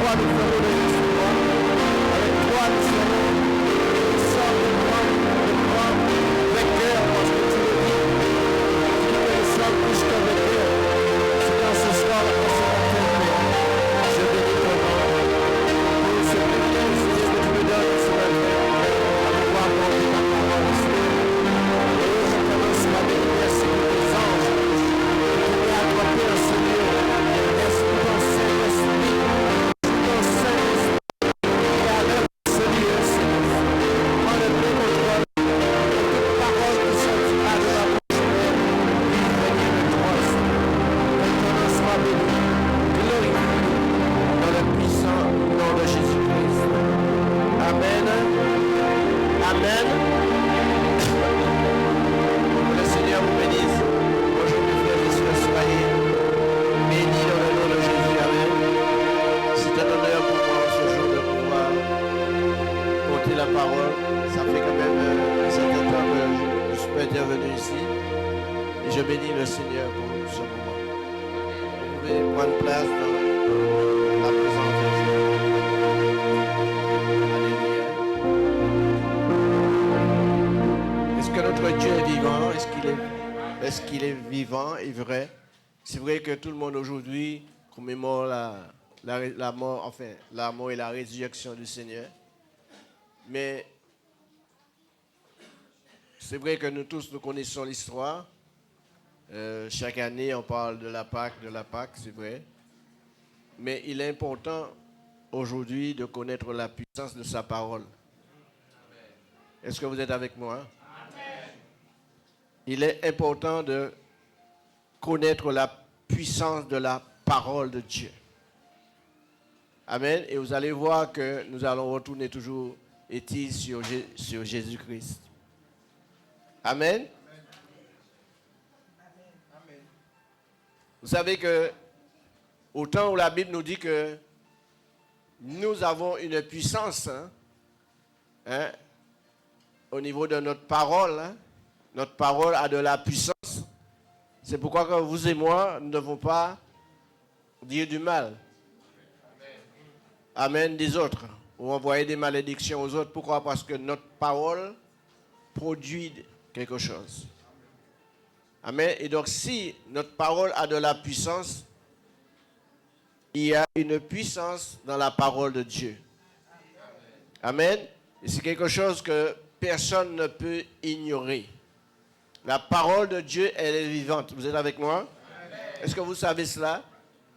toi, nous ferons le recevoir. Avec toi, nous serons sans de grand vainqueur, parce que tu le dis. Tu que nous sommes plus que vainqueurs. C'est dans ce soir que nous serons vainqueurs. Je bénis ton nom. Pour ce privilège que tu me donnes, Seigneur, à pouvoir porter ta parole, Seigneur. Et je commence ma bénédiction. Merci pour les anges. Et à toi, Père, Seigneur. Merci pour ton Saint-Esprit. Ton Saint-Esprit. Et à l'heure de ce lieu, Seigneur. Prends le plein contrôle. Et toute parole qui sortira de la bouche, Père, venir de toi, Seigneur. Maintenant, sois béni. Glorifié dans le puissant nom de Jésus-Christ. Amen. Amen. Que le Seigneur vous bénisse. Bonjour mes frères et sœurs, soyez bénis dans le nom de Jésus. Amen. C'est un honneur pour moi ce jour de pouvoir porter la parole. Ça fait quand même un certain temps que je suis pas intervenu ici. Et je bénis le Seigneur pour ce moment. Vous pouvez prendre place dans la présence de Dieu. Alléluia. Est-ce que notre Dieu est vivant? Est-ce qu'il est vivant et vrai? C'est vrai que tout le monde aujourd'hui commémore la mort, enfin la mort et la résurrection du Seigneur. Mais c'est vrai que nous tous nous connaissons l'histoire. Chaque année on parle de la Pâque, c'est vrai. Mais il est important aujourd'hui de connaître la puissance de sa parole. Est-ce que vous êtes avec moi? Il est important de connaître la puissance de la parole de Dieu. Amen. Et vous allez voir que nous allons retourner toujours sur Jésus-Christ. Amen. Vous savez que au temps où la Bible nous dit que nous avons une puissance au niveau de notre parole, notre parole a de la puissance. C'est pourquoi que vous et moi, nous ne devons pas dire du mal. Amen des autres. Ou envoyer des malédictions aux autres. Pourquoi? Parce que notre parole produit quelque chose. Amen. Et donc si notre parole a de la puissance, il y a une puissance dans la parole de Dieu. Amen. Et c'est quelque chose que personne ne peut ignorer. La parole de Dieu, elle est vivante. Vous êtes avec moi? Est-ce que vous savez cela?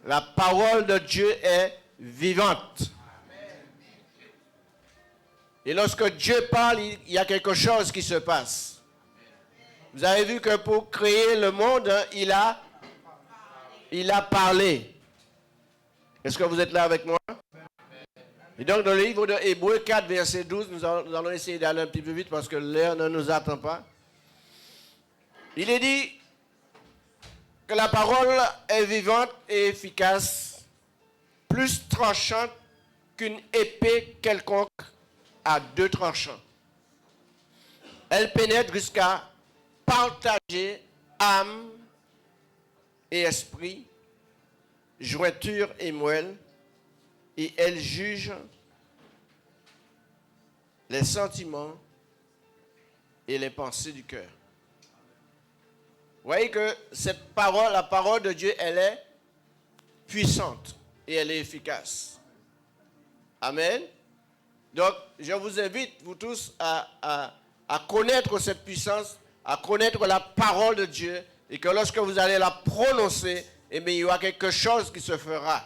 La parole de Dieu est vivante. Et lorsque Dieu parle, il y a quelque chose qui se passe. Vous avez vu que pour créer le monde, il a parlé. Est-ce que vous êtes là avec moi? Et donc dans le livre de Hébreux 4, verset 12, nous allons essayer d'aller un petit peu vite parce que l'heure ne nous attend pas. Il est dit que la parole est vivante et efficace, plus tranchante qu'une épée quelconque à deux tranchants. Elle pénètre jusqu'à partager âme et esprit, jointure et moelle, et elle juge les sentiments et les pensées du cœur. Vous voyez que cette parole, la parole de Dieu, elle est puissante et elle est efficace. Amen. Donc, je vous invite, vous tous, à connaître cette puissance, à connaître la parole de Dieu, et que lorsque vous allez la prononcer, eh bien, il y aura quelque chose qui se fera.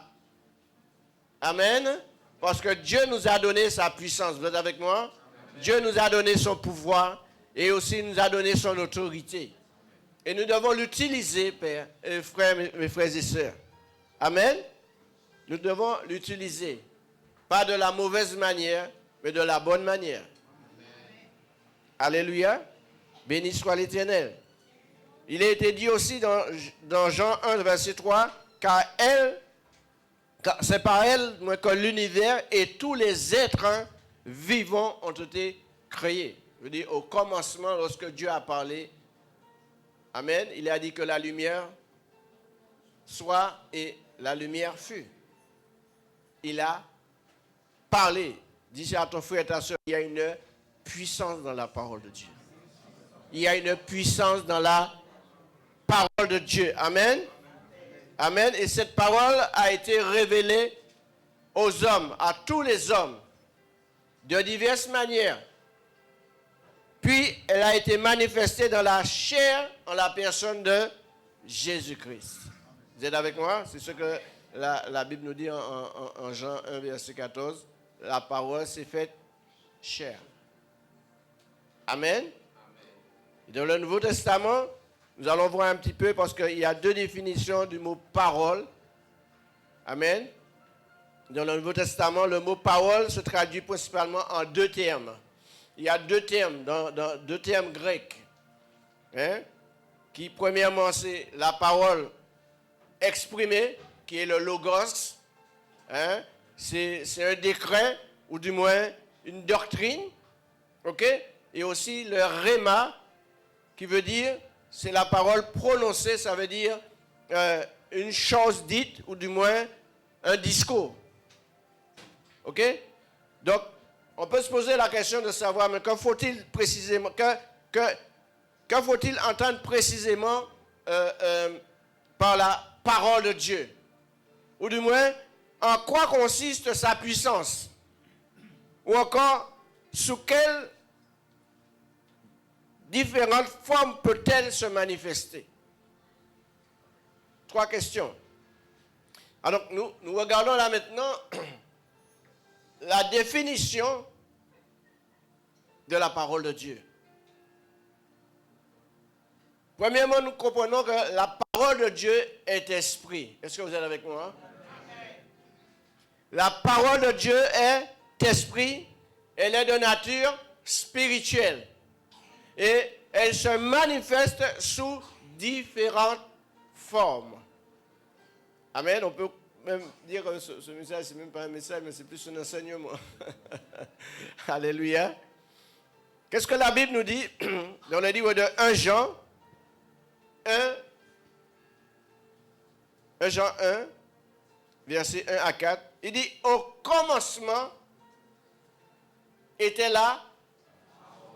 Amen. Parce que Dieu nous a donné sa puissance. Vous êtes avec moi? Amen. Dieu nous a donné son pouvoir et aussi nous a donné son autorité. Et nous devons l'utiliser, Père, mes frères et sœurs. Amen. Nous devons l'utiliser. Pas de la mauvaise manière, mais de la bonne manière. Amen. Alléluia. Béni soit l'Éternel. Il a été dit aussi dans Jean 1, verset 3, car c'est par elle que l'univers et tous les êtres vivants ont été créés. Je veux dire, au commencement, lorsque Dieu a parlé, amen, il a dit que la lumière soit et la lumière fut. il a parlé. Dis à ton frère et ta soeur, il y a une puissance dans la parole de Dieu. Il y a une puissance dans la parole de Dieu. Amen. Amen. Et cette parole a été révélée aux hommes, à tous les hommes, de diverses manières. Puis, elle a été manifestée dans la chair, en la personne de Jésus-Christ. Vous êtes avec moi? C'est ce que la Bible nous dit en Jean 1, verset 14. La parole s'est faite chair. Amen. Et dans le Nouveau Testament, nous allons voir un petit peu parce qu'il y a deux définitions du mot parole. Amen. Dans le Nouveau Testament, le mot parole se traduit principalement en deux termes. Il y a deux termes, deux termes grecs. Hein, qui, premièrement, c'est la parole exprimée, qui est le logos. Hein, c'est un décret, ou du moins une doctrine. OK? Et aussi le rhéma, qui veut dire, c'est la parole prononcée, ça veut dire une chose dite, ou du moins un discours. OK? Donc, on peut se poser la question de savoir, mais que faut-il précisément, que faut-il entendre précisément par la parole de Dieu? Ou du moins, en quoi consiste sa puissance? Ou encore, sous quelle différentes formes peut-elle se manifester? Trois questions. Alors, nous regardons là maintenant la définition de la parole de Dieu. Premièrement, nous comprenons que la parole de Dieu est esprit. Est-ce que vous êtes avec moi? La parole de Dieu est esprit. Elle est de nature spirituelle. Et elle se manifeste sous différentes formes. Amen. On peut même dire que ce message, ce n'est même pas un message, mais c'est plus un enseignement. Alléluia. Qu'est-ce que la Bible nous dit dans le livre de 1 Jean 1 Jean 1, verset 1 à 4. Il dit, au commencement était la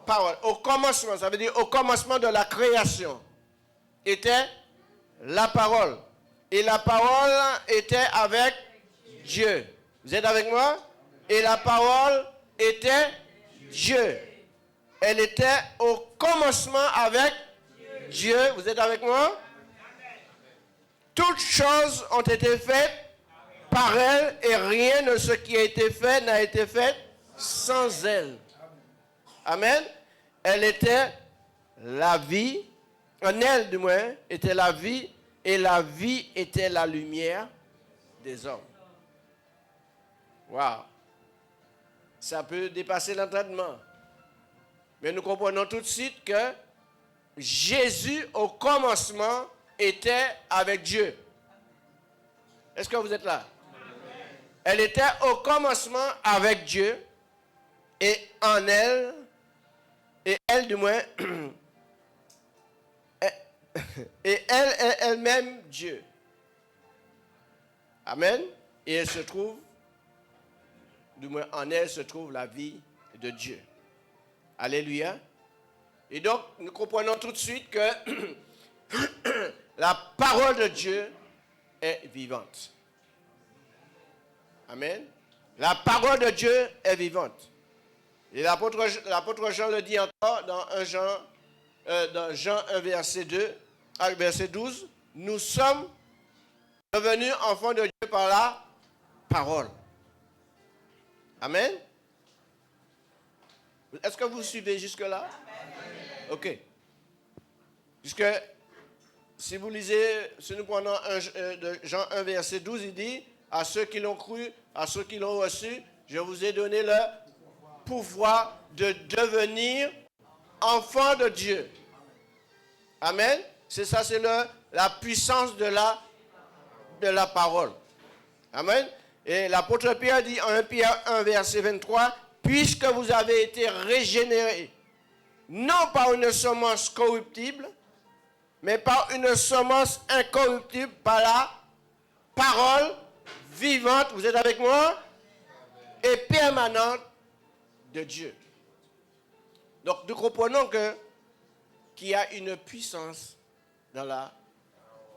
parole. Au commencement, ça veut dire au commencement de la création, était la parole. Et la parole était avec Dieu. Vous êtes avec moi? Et la parole était Dieu. Elle était au commencement avec Dieu. Vous êtes avec moi? Toutes choses ont été faites par elle et rien de ce qui a été fait n'a été fait sans elle. Amen. Elle était la vie, en elle du moins, était la vie, et la vie était la lumière des hommes. Wow. Ça peut dépasser l'entendement. Mais nous comprenons tout de suite que Jésus, au commencement, était avec Dieu. Est-ce que vous êtes là? Elle était au commencement avec Dieu, et en elle, et elle du moins, et elle est elle-même Dieu. Amen. Et elle se trouve, du moins en elle se trouve la vie de Dieu. Alléluia. Et donc, nous comprenons tout de suite que la parole de Dieu est vivante. Amen. La parole de Dieu est vivante. Et l'apôtre Jean le dit encore dans Jean 1, verset 2, verset 12. Nous sommes devenus enfants de Dieu par la parole. Amen. Est-ce que vous suivez jusque-là? Ok. Puisque si vous lisez, si nous prenons Jean 1, verset 12, il dit, à ceux qui l'ont cru, à ceux qui l'ont reçu, je vous ai donné le pouvoir de devenir enfants de Dieu. Amen. C'est ça, c'est la puissance de la parole. Amen. Et l'apôtre Pierre dit en 1 Pierre 1, verset 23, puisque vous avez été régénérés, non par une semence corruptible, mais par une semence incorruptible, par la parole vivante, vous êtes avec moi, et permanente de Dieu. Donc nous comprenons qu'il y a une puissance dans la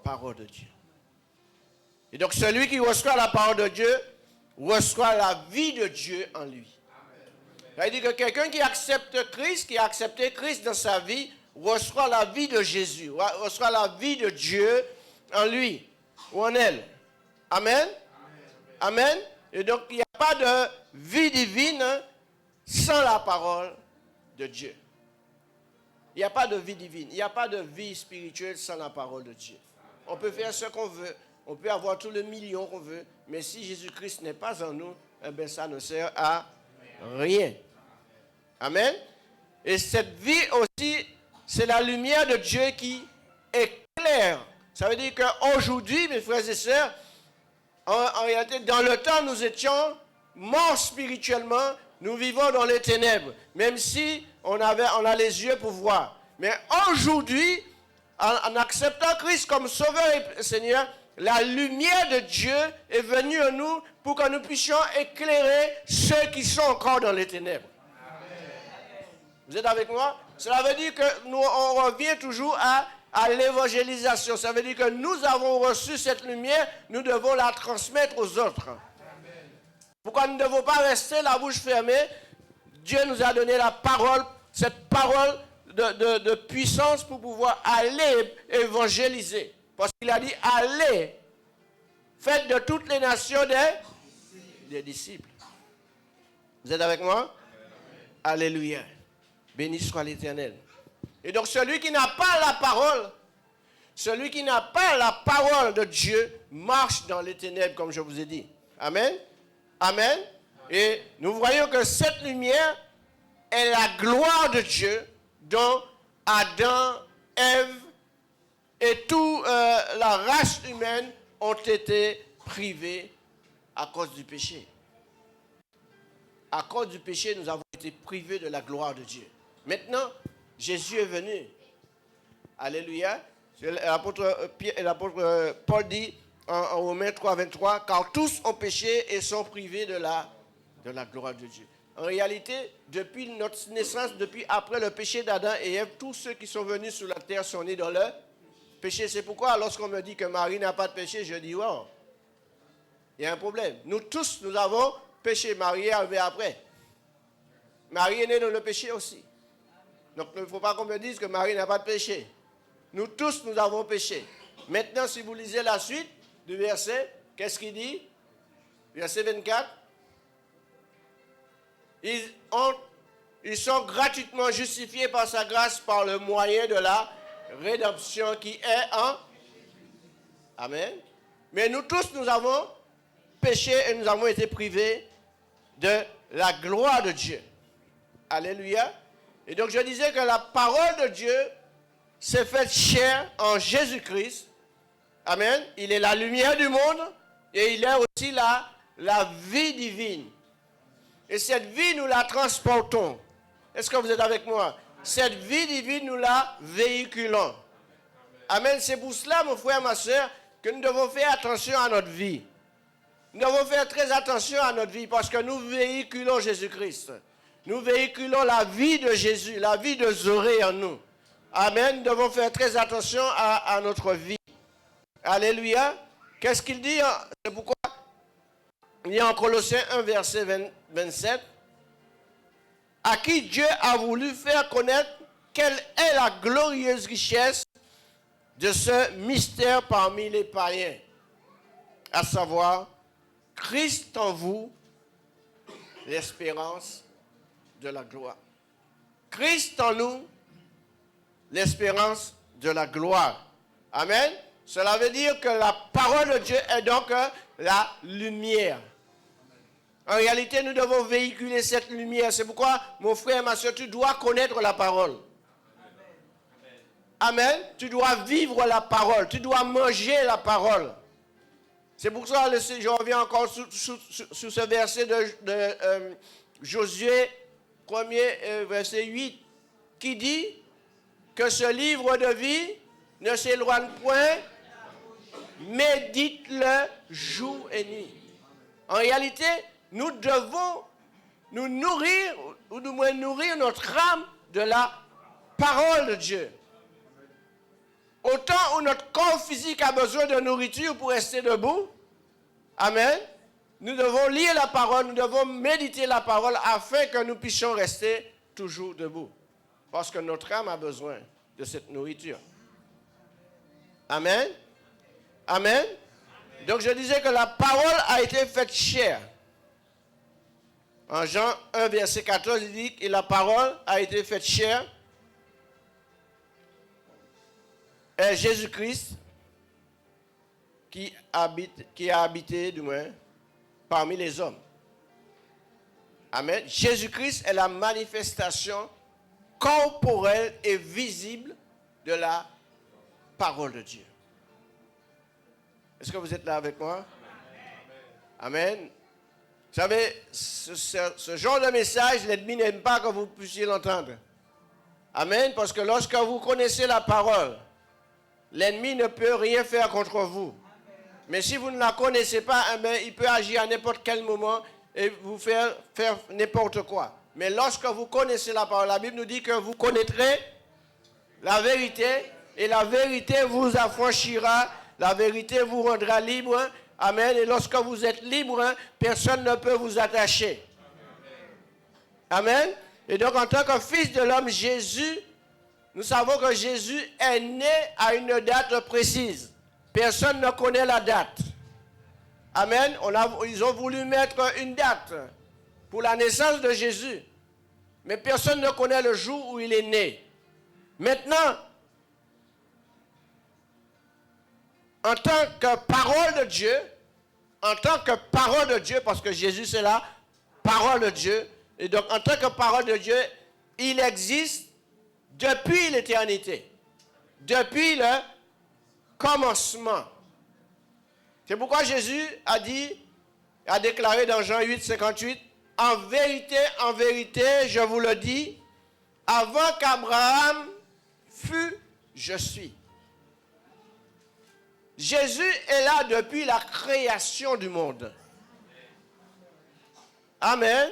parole de Dieu. Et donc celui qui reçoit la parole de Dieu reçoit la vie de Dieu en lui. Ça veut dire que quelqu'un qui accepte Christ, qui a accepté Christ dans sa vie, reçoit la vie de Jésus, reçoit la vie de Dieu en lui ou en elle. Amen. Amen. Et donc il n'y a pas de vie divine sans la parole de Dieu. Il n'y a pas de vie divine, il n'y a pas de vie spirituelle sans la parole de Dieu. On peut faire ce qu'on veut, on peut avoir tous les millions qu'on veut, mais si Jésus-Christ n'est pas en nous, eh bien ça ne sert à rien. Amen. Et cette vie aussi, c'est la lumière de Dieu qui éclaire. Ça veut dire qu'aujourd'hui, mes frères et sœurs, en réalité, dans le temps, nous étions morts spirituellement, nous vivons dans les ténèbres, même si on a les yeux pour voir. Mais aujourd'hui, en acceptant Christ comme Sauveur et Seigneur, la lumière de Dieu est venue à nous pour que nous puissions éclairer ceux qui sont encore dans les ténèbres. Amen. Vous êtes avec moi? Cela veut dire que on revient toujours à l'évangélisation. Ça veut dire que nous avons reçu cette lumière, nous devons la transmettre aux autres. Amen. Pourquoi nous ne devons pas rester la bouche fermée? Dieu nous a donné la parole, cette parole de puissance pour pouvoir aller évangéliser. Parce qu'il a dit, allez, faites de toutes les nations des disciples. Vous êtes avec moi? Amen. Alléluia. Béni soit l'Éternel. Et donc celui qui n'a pas la parole de Dieu marche dans les ténèbres, comme je vous ai dit. Amen. Amen. Et nous voyons que cette lumière est la gloire de Dieu dont Adam, Ève et toute la race humaine ont été privés à cause du péché. À cause du péché, nous avons été privés de la gloire de Dieu. Maintenant, Jésus est venu. Alléluia. L'apôtre Paul dit en Romains 3, 23, car tous ont péché et sont privés de la gloire de Dieu. En réalité, depuis notre naissance, depuis après le péché d'Adam et Ève, tous ceux qui sont venus sur la terre sont nés dans le péché. C'est pourquoi lorsqu'on me dit que Marie n'a pas de péché, je dis, wow, il y a un problème. Nous tous, nous avons péché. Marie est arrivée après. Marie est née dans le péché aussi. Donc il ne faut pas qu'on me dise que Marie n'a pas de péché. Nous tous, nous avons péché. Maintenant, si vous lisez la suite du verset, qu'est-ce qu'il dit? Verset 24. Ils sont gratuitement justifiés par sa grâce par le moyen de la rédemption qui est en... Amen. Mais nous tous, nous avons péché et nous avons été privés de la gloire de Dieu. Alléluia. Et donc je disais que la parole de Dieu s'est faite chair en Jésus-Christ. Amen. Il est la lumière du monde et il est aussi la vie divine. Et cette vie, nous la transportons. Est-ce que vous êtes avec moi? Cette vie divine, nous la véhiculons. Amen. C'est pour cela, mon frère, ma soeur, que nous devons faire attention à notre vie. Nous devons faire très attention à notre vie parce que nous véhiculons Jésus-Christ. Nous véhiculons la vie de Jésus, la vie de Zoré en nous. Amen. Nous devons faire très attention à notre vie. Alléluia. Qu'est-ce qu'il dit? C'est pourquoi il y a en Colossiens 1, verset 27, à qui Dieu a voulu faire connaître quelle est la glorieuse richesse de ce mystère parmi les païens, à savoir Christ en vous, l'espérance de la gloire. Christ en nous, l'espérance de la gloire. Amen. Cela veut dire que la parole de Dieu est donc la lumière. En réalité, nous devons véhiculer cette lumière. C'est pourquoi, mon frère, ma soeur, tu dois connaître la parole. Amen. Tu dois vivre la parole. Tu dois manger la parole. C'est pour ça que je reviens encore sur ce verset de Josué 1er, verset 8, qui dit que ce livre de vie ne s'éloigne point, médite-le jour et nuit. En réalité, nous devons nous nourrir, ou du moins nourrir notre âme de la parole de Dieu. Autant où notre corps physique a besoin de nourriture pour rester debout, amen, nous devons lire la parole, nous devons méditer la parole afin que nous puissions rester toujours debout. Parce que notre âme a besoin de cette nourriture. Amen. Amen. Donc je disais que la parole a été faite chair. En Jean 1, verset 14, il dit que la parole a été faite chair. Et Jésus-Christ qui a habité, du moins, parmi les hommes. Amen. Jésus-Christ est la manifestation corporelle et visible de la parole de Dieu. Est-ce que vous êtes là avec moi? Amen. Vous savez, ce genre de message, l'ennemi n'aime pas que vous puissiez l'entendre. Amen. Parce que lorsque vous connaissez la parole, l'ennemi ne peut rien faire contre vous. Mais si vous ne la connaissez pas, il peut agir à n'importe quel moment et vous faire n'importe quoi. Mais lorsque vous connaissez la parole, la Bible nous dit que vous connaîtrez la vérité et la vérité vous affranchira, la vérité vous rendra libre. Amen. Et lorsque vous êtes libre, personne ne peut vous attacher. Amen. Et donc en tant que fils de l'homme, Jésus, nous savons que Jésus est né à une date précise. Personne ne connaît la date. Amen. Ils ont voulu mettre une date pour la naissance de Jésus. Mais personne ne connaît le jour où il est né. Maintenant, en tant que parole de Dieu, parce que Jésus c'est la parole de Dieu, et donc en tant que parole de Dieu, il existe depuis l'éternité, depuis le commencement. C'est pourquoi Jésus a déclaré dans Jean 8, 58, « En vérité, je vous le dis, avant qu'Abraham fût, je suis. » Jésus est là depuis la création du monde. Amen.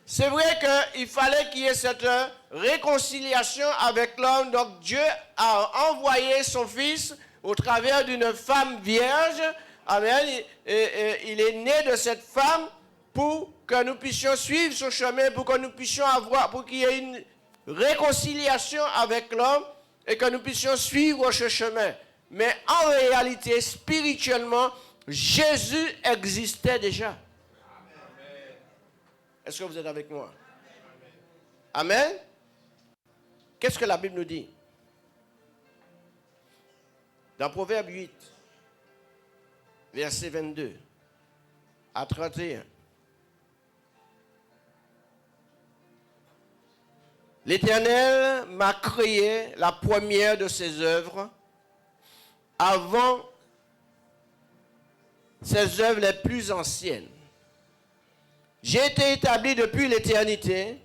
C'est vrai qu'il fallait qu'il y ait cette réconciliation avec l'homme. Donc Dieu a envoyé son Fils au travers d'une femme vierge. Amen. Et il est né de cette femme pour que nous puissions suivre son chemin, pour que nous puissions pour qu'il y ait une réconciliation avec l'homme et que nous puissions suivre ce chemin. Mais en réalité, spirituellement, Jésus existait déjà. Est-ce que vous êtes avec moi? Amen. Qu'est-ce que la Bible nous dit? Dans Proverbe 8, verset 22 à 31. L'Éternel m'a créé la première de ses œuvres avant ses œuvres les plus anciennes. J'ai été établi depuis l'éternité,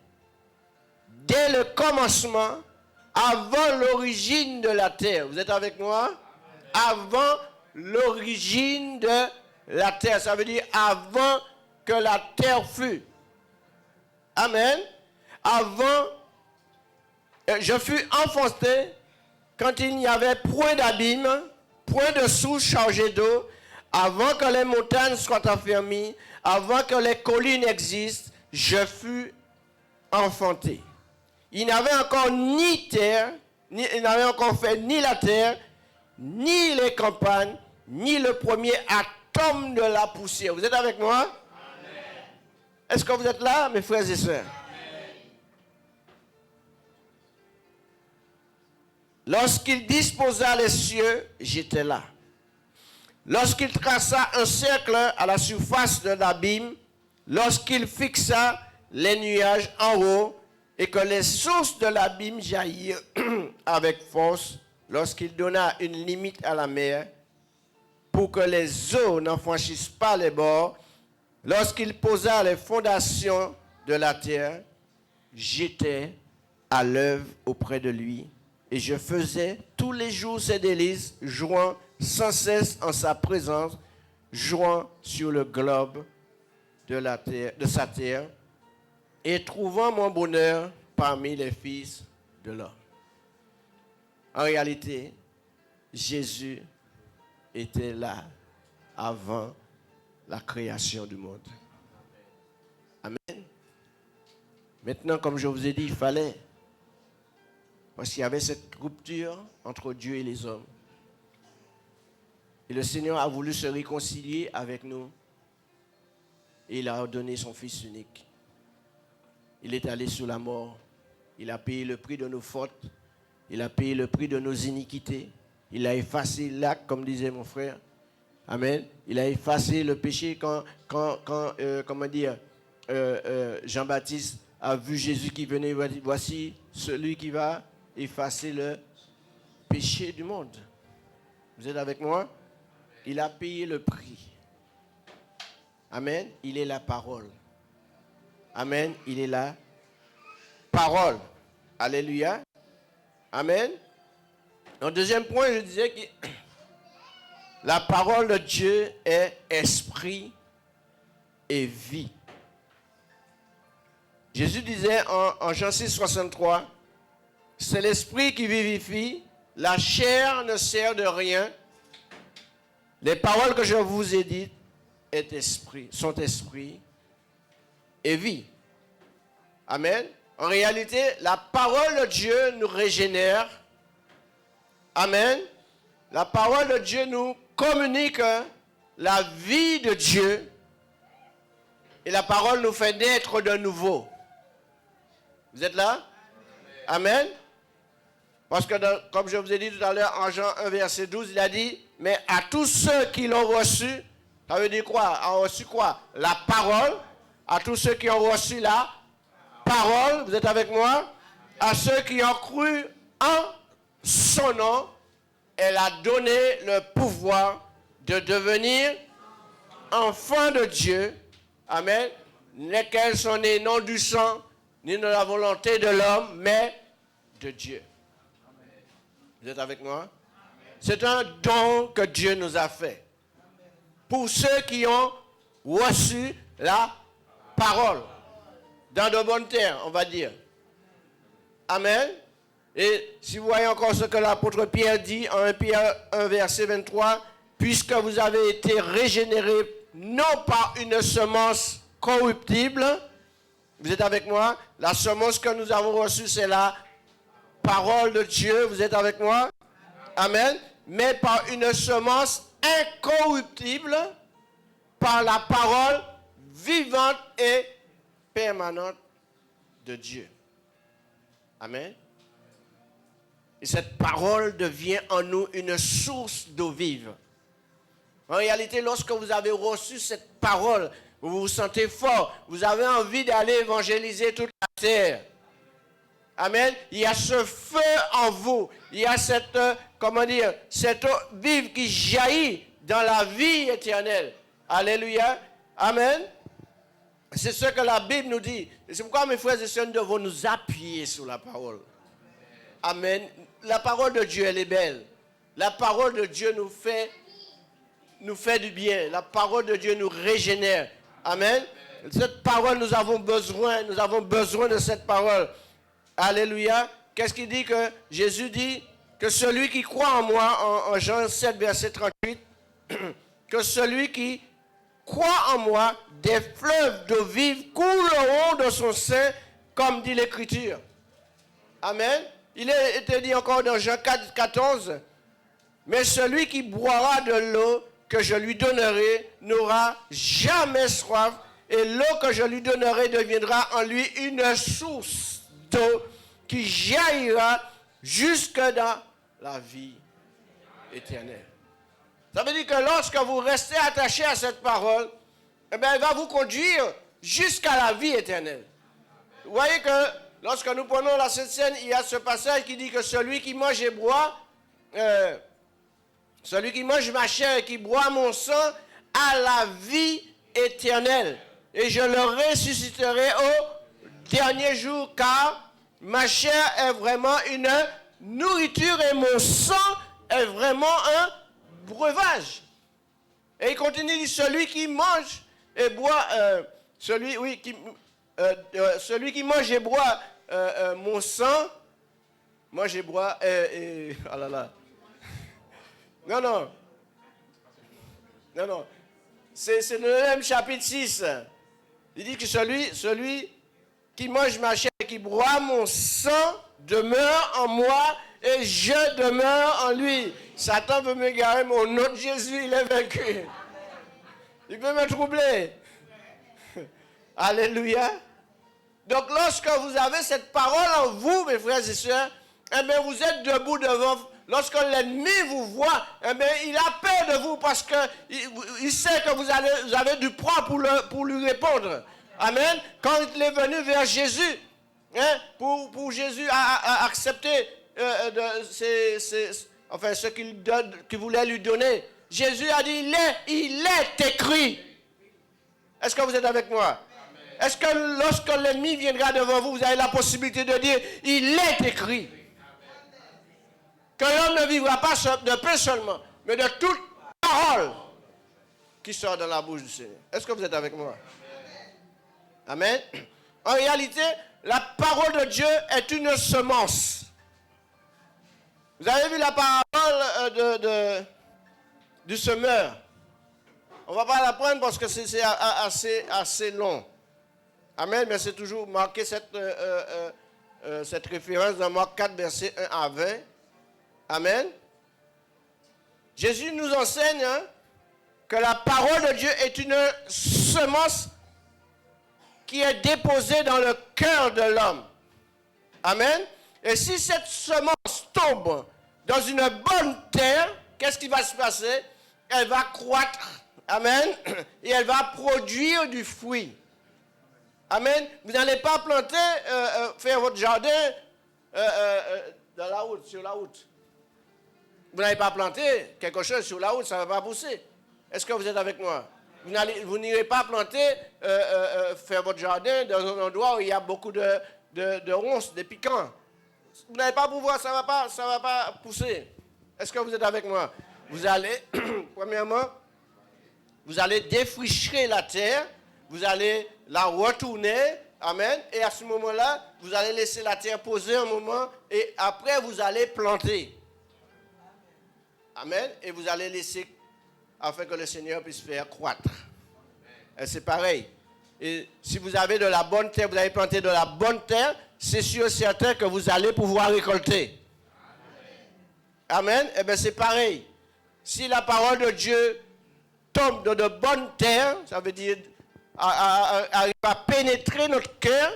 dès le commencement, avant l'origine de la terre. Vous êtes avec moi? Avant l'origine de la terre. Ça veut dire avant que la terre fût. Amen. Avant, je fus enfanté quand il n'y avait point d'abîme, point de source chargée d'eau, avant que les montagnes soient affermies, avant que les collines existent, je fus enfanté. Il n'avait encore ni terre, il n'avait encore fait ni la terre, ni les campagnes, ni le premier atome de la poussière. Vous êtes avec moi? Amen. Est-ce que vous êtes là, mes frères et sœurs? Amen. Lorsqu'il disposa les cieux, j'étais là. Lorsqu'il traça un cercle à la surface de l'abîme, lorsqu'il fixa les nuages en haut et que les sources de l'abîme jaillirent avec force, lorsqu'il donna une limite à la mer pour que les eaux n'en franchissent pas les bords, lorsqu'il posa les fondations de la terre, j'étais à l'œuvre auprès de lui et je faisais tous les jours ses délices, jouant sans cesse en sa présence. jouant sur le globe de sa terre et trouvant mon bonheur parmi les fils de l'homme. En réalité, Jésus était là avant la création du monde. Amen. Maintenant, comme je vous ai dit, il fallait, parce qu'il y avait cette rupture entre Dieu et les hommes. Et le Seigneur a voulu se réconcilier avec nous. Et il a donné son Fils unique. Il est allé sous la mort. Il a payé le prix de nos fautes. Il a payé le prix de nos iniquités. Il a effacé l'acte, comme disait mon frère. Amen. Il a effacé le péché quand Jean-Baptiste a vu Jésus qui venait. Voici celui qui va effacer le péché du monde. Vous êtes avec moi? Il a payé le prix. Amen. Il est la parole. Amen. Il est la parole. Alléluia. Amen. En deuxième point, je disais que la parole de Dieu est esprit et vie. Jésus disait en Jean 6, 63, c'est l'esprit qui vivifie, la chair ne sert de rien. Les paroles que je vous ai dites sont esprit et vie. Amen. En réalité, la parole de Dieu nous régénère. Amen. La parole de Dieu nous communique la vie de Dieu. Et la parole nous fait naître de nouveau. Vous êtes là? Amen. Parce que, comme je vous ai dit tout à l'heure, en Jean 1, verset 12, il a dit, mais à tous ceux qui l'ont reçu, ça veut dire quoi? Ont reçu quoi? La parole. À tous ceux qui ont reçu la parole, vous êtes avec moi? À ceux qui ont cru en son nom, elle a donné le pouvoir de devenir enfants de Dieu. Amen. Lesquels sont nés non du sang, ni de la volonté de l'homme, mais de Dieu. Vous êtes avec moi? C'est un don que Dieu nous a fait. Pour ceux qui ont reçu la parole. Dans de bonnes terres, on va dire. Amen. Et si vous voyez encore ce que l'apôtre Pierre dit en 1 Pierre 1, verset 23, puisque vous avez été régénérés non par une semence corruptible, vous êtes avec moi? La semence que nous avons reçue, c'est la parole de Dieu, vous êtes avec moi? Amen. Mais par une semence incorruptible, par la parole vivante et permanente de Dieu. Amen. Et cette parole devient en nous une source d'eau vive. En réalité, lorsque vous avez reçu cette parole, vous vous sentez fort, vous avez envie d'aller évangéliser toute la terre. Amen. Il y a ce feu en vous. Il y a cette, cette eau vive qui jaillit dans la vie éternelle. Alléluia. Amen. C'est ce que la Bible nous dit. Et c'est pourquoi, mes frères et sœurs, nous devons nous appuyer sur la parole. Amen. La parole de Dieu, elle est belle. La parole de Dieu nous fait du bien. La parole de Dieu nous régénère. Amen. Cette parole, nous avons besoin de cette parole. Alléluia. Qu'est-ce qu'il dit que Jésus dit? Que celui qui croit en moi, en Jean 7, verset 38, que celui qui croit en moi, des fleuves d'eau vive couleront de son sein, comme dit l'Écriture. Amen. Il est été dit encore dans Jean 4, 14, mais celui qui boira de l'eau que je lui donnerai n'aura jamais soif, et l'eau que je lui donnerai deviendra en lui une source d'eau qui jaillira jusque dans la vie éternelle. Ça veut dire que lorsque vous restez attaché à cette parole, eh bien, elle va vous conduire jusqu'à la vie éternelle. Vous voyez que lorsque nous prenons la Sainte Seine, il y a ce passage qui dit que celui qui mange et boit, celui qui mange ma chair et qui boit mon sang a la vie éternelle. Et je le ressusciterai au dernier jour, car ma chair est vraiment une nourriture et mon sang est vraiment un breuvage. Et il continue, il dit, celui qui mange et boit, celui qui mange et boit mon sang, mange et boit, oh là là. Non. C'est le même chapitre 6. Il dit que celui qui mange ma chair et qui boit mon sang demeure en moi et je demeure en lui. Satan veut m'égarer, mais au nom de Jésus, il est vaincu. Il peut me troubler. Alléluia. Donc lorsque vous avez cette parole en vous, mes frères et sœurs, eh bien, vous êtes debout devant. Lorsque l'ennemi vous voit, eh bien, il a peur de vous parce qu'il sait que vous avez du poids pour lui répondre. Amen. Quand il est venu vers Jésus, hein, pour Jésus à accepter ce qu'il voulait lui donner, Jésus a dit, il est écrit. Est-ce que vous êtes avec moi? Est-ce que lorsque l'ennemi viendra devant vous, vous avez la possibilité de dire, il est écrit? Que l'homme ne vivra pas de pain seulement, mais de toute parole qui sort de la bouche du Seigneur. Est-ce que vous êtes avec moi? Amen. En réalité, la parole de Dieu est une semence. Vous avez vu la parole du semeur. On ne va pas la prendre parce que c'est assez long. Amen, mais c'est toujours marqué cette référence dans Marc 4, versets 1 à 20. Amen. Jésus nous enseigne que la parole de Dieu est une semence qui est déposée dans le cœur de l'homme. Amen. Et si cette semence tombe dans une bonne terre, qu'est-ce qui va se passer? Elle va croître. Amen. Et elle va produire du fruit. Amen. Vous n'allez pas planter, faire votre jardin dans la route, sur la route. Vous n'allez pas planter quelque chose sur la route, ça ne va pas pousser. Est-ce que vous êtes avec moi? Vous n'irez pas planter, faire votre jardin dans un endroit où il y a beaucoup de ronces, de piquants. Vous n'allez pas pouvoir, ça ne va pas pousser. Est-ce que vous êtes avec moi? Vous allez, premièrement, vous allez défricher la terre, vous allez la retourner, amen, et à ce moment-là, vous allez laisser la terre poser un moment, et après, vous allez planter. Amen. Et vous allez laisser afin que le Seigneur puisse faire croître. Et c'est pareil. Et si vous avez de la bonne terre, vous avez planté de la bonne terre, c'est sûr et certain que vous allez pouvoir récolter. Amen. Et bien c'est pareil. Si la parole de Dieu tombe dans de bonnes terres, ça veut dire arrive à pénétrer notre cœur,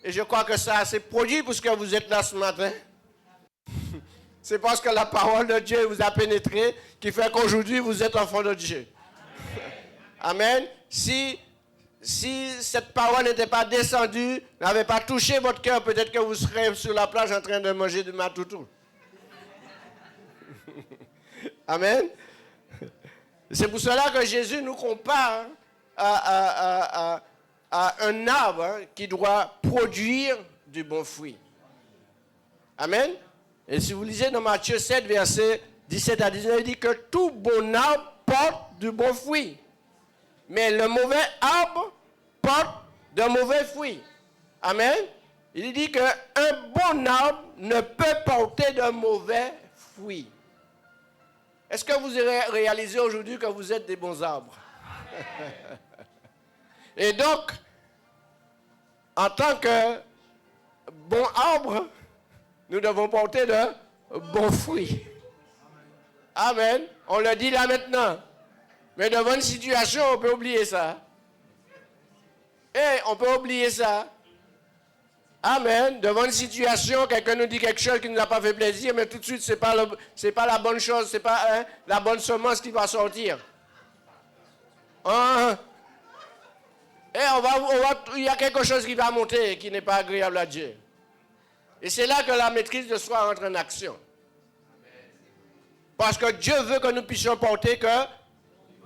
et je crois que ça s'est produit puisque vous êtes là ce matin. C'est parce que la parole de Dieu vous a pénétré qui fait qu'aujourd'hui vous êtes enfant de Dieu. Amen. Si cette parole n'était pas descendue, n'avait pas touché votre cœur, peut-être que vous serez sur la plage en train de manger du matoutou. Amen. C'est pour cela que Jésus nous compare à un arbre qui doit produire du bon fruit. Amen. Et si vous lisez dans Matthieu 7, versets 17 à 19, il dit que tout bon arbre porte du bon fruit. Mais le mauvais arbre porte de mauvais fruits. Amen. Il dit qu'un bon arbre ne peut porter de mauvais fruits. Est-ce que vous réalisez aujourd'hui que vous êtes des bons arbres? Et donc, en tant que bon arbre, nous devons porter de bons fruits. Amen. On le dit là maintenant. Mais devant une situation, on peut oublier ça. On peut oublier ça. Amen. Devant une situation, quelqu'un nous dit quelque chose qui ne nous a pas fait plaisir, mais tout de suite, ce n'est pas la bonne chose, ce n'est pas la bonne semence qui va sortir. Il y a quelque chose qui va monter qui n'est pas agréable à Dieu. Et c'est là que la maîtrise de soi entre en action. Parce que Dieu veut que nous puissions porter que